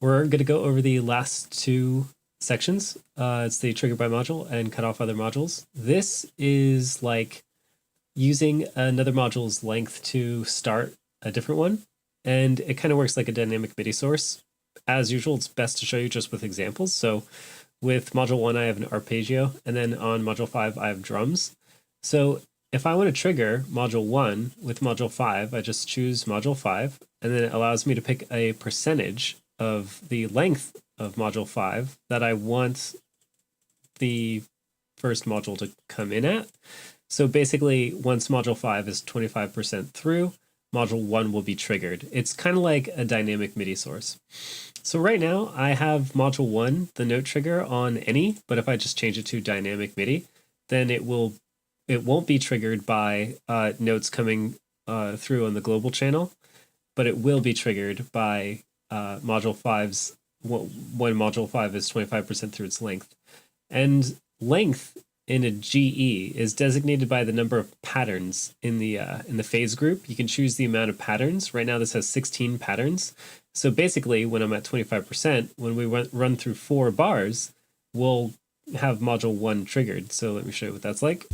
We're going to go over the last two sections. It's the trigger by module and cut off other modules. This is like using another module's length to start a different one. And it kind of works like a dynamic MIDI source. As usual, it's best to show you just with examples. So with module 1, I have an arpeggio, and then on module 5, I have drums. So if I want to trigger module 1 with module 5, I just choose module 5, and then it allows me to pick a percentage of the length of module 5 that I want the first module to come in at. So basically, once module 5 is 25% through, module 1 will be triggered. It's kind of like a dynamic MIDI source. So right now, I have module 1, the note trigger, on any, but if I just change it to dynamic MIDI, then it won't be triggered by notes coming through on the global channel, but it will be triggered by module 5's when module 5 is 25% through its length. And length in a GE is designated by the number of patterns in the phase group. You can choose the amount of patterns. Right now this has 16 patterns. So basically when I'm at 25%, when we run through 4 bars, we'll have module 1 triggered. So let me show you what that's like.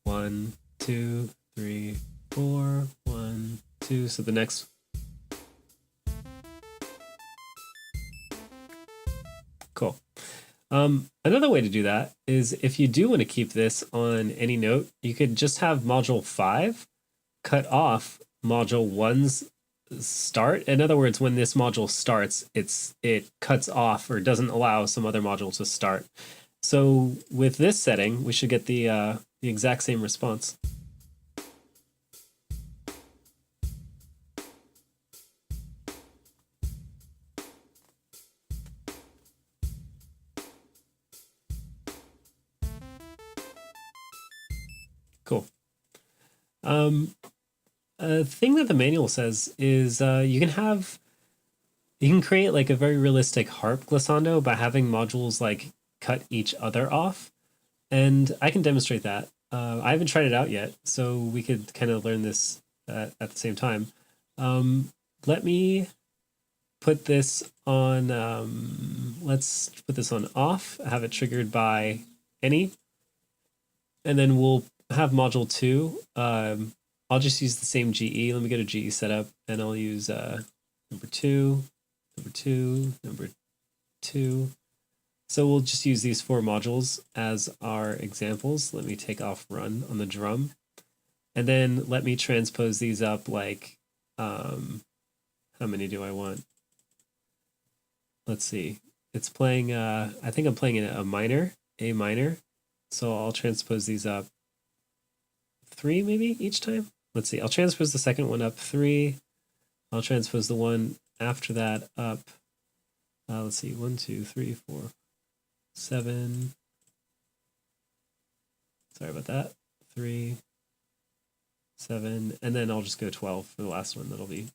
One, two, three, four, 1, 2. So the next. Cool. Another way to do that is if you do want to keep this on any note, you could just have module 5 cut off module 1's start. In other words, when this module starts, it cuts off or doesn't allow some other module to start. So with this setting, we should get the exact same response. Cool. A thing that the manual says is you can create like a very realistic harp glissando by having modules like cut each other off, and I can demonstrate that. I haven't tried it out yet, so we could kind of learn this at the same time. Let me put this on. Let's put this on off. Have it triggered by any, and then we'll have module 2. I'll just use the same GE. Let me go to GE setup, and I'll use number 2, number 2, number 2. So we'll just use these 4 modules as our examples. Let me take off run on the drum, and then let me transpose these up like, how many do I want? Let's see. It's playing, I think I'm playing in a minor. So I'll transpose these up 3 maybe each time. Let's see. I'll transpose the second one up 3. I'll transpose the one after that up. Let's see. 1, 2, 3, 4, 7. Sorry about that. 3, 7, and then I'll just go 12 for the last one. That'll be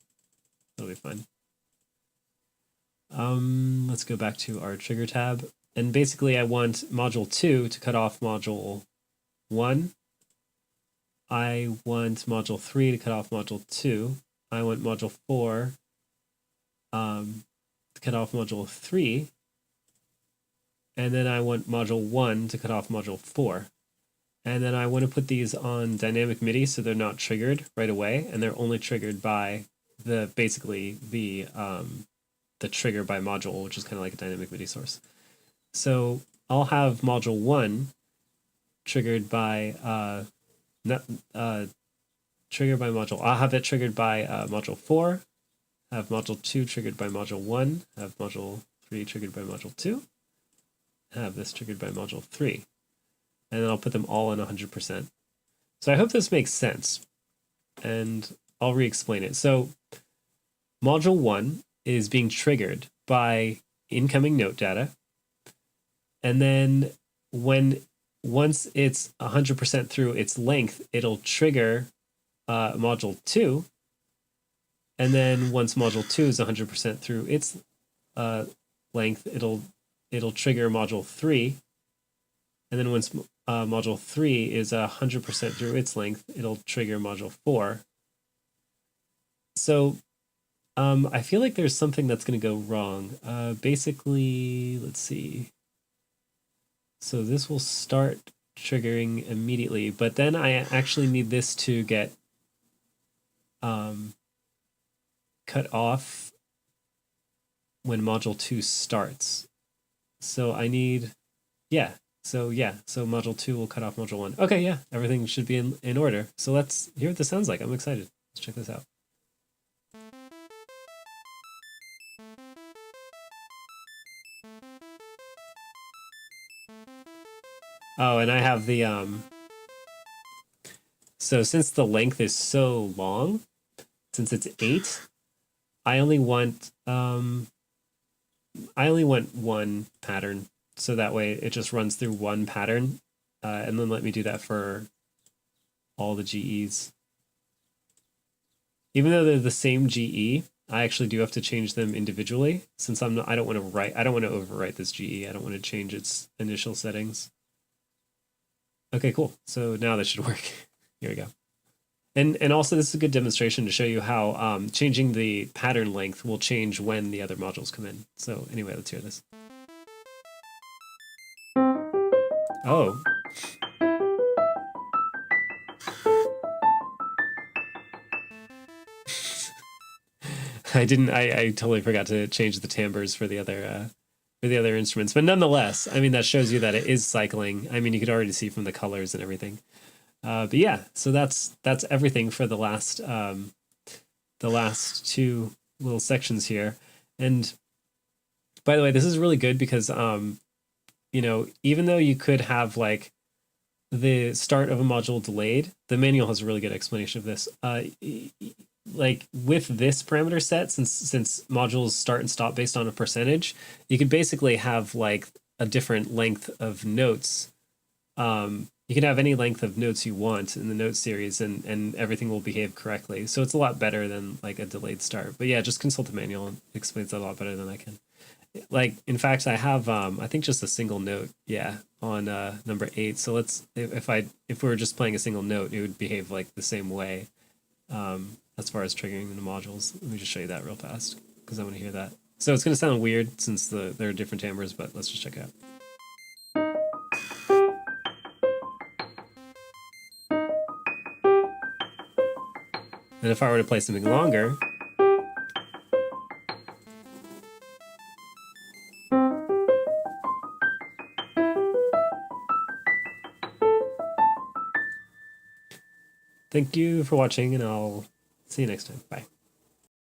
fine. Let's go back to our trigger tab, and basically I want module 2 to cut off module 1. I want module 3 to cut off module 2. I want module 4 to cut off module 3. And then I want module 1 to cut off module 4. And then I want to put these on dynamic MIDI so they're not triggered right away, and they're only triggered by basically the trigger by module, which is kind of like a dynamic MIDI source. So I'll have module 1 triggered by triggered by module. I'll have it triggered by module 4, have module 2 triggered by module 1, have module 3 triggered by module 2, have this triggered by module 3, and then I'll put them all in 100%. So I hope this makes sense, and I'll re-explain it. So module 1 is being triggered by incoming note data, and then once it's 100% through its length, it'll trigger module 2, and then once module 2 is 100% through its length, it'll trigger module 3, and then once module 3 is 100% through its length, it'll trigger module 4, So I feel like there's something that's going to go wrong. Basically, let's see. So this will start triggering immediately, but then I actually need this to get cut off when module 2 starts. So I need, yeah. So module 2 will cut off module 1. Okay, yeah, everything should be in order. So let's hear what this sounds like. I'm excited. Let's check this out. Oh, and I have the so since the length is so long, since it's 8, I only want one pattern, so that way it just runs through one pattern, and then let me do that for all the GEs. Even though they're the same GE, I actually do have to change them individually, since I don't want to overwrite this GE. I don't want to change its initial settings. Okay, cool. So now this should work. Here we go. And also this is a good demonstration to show you how changing the pattern length will change when the other modules come in. So anyway, let's hear this. Oh. I totally forgot to change the timbres for the other instruments. But nonetheless, I mean, that shows you that it is cycling. I mean, you could already see from the colors and everything. But yeah, so that's everything for the last 2 little sections here. And by the way, this is really good because you know, even though you could have like the start of a module delayed, the manual has a really good explanation of this. Like with this parameter set, since modules start and stop based on a percentage, you could basically have like a different length of notes. You can have any length of notes you want in the note series, and everything will behave correctly. So it's a lot better than like a delayed start. But yeah, just consult the manual. It explains that a lot better than I can. Like, in fact, I have I think just a single note, yeah, on number 8. So let's if we were just playing a single note, it would behave like the same way as far as triggering the modules. Let me just show you that real fast because I want to hear that. So it's going to sound weird since there are different timbres, but let's just check it out. And if I were to play something longer, thank you for watching, and I'll see you next time. Bye.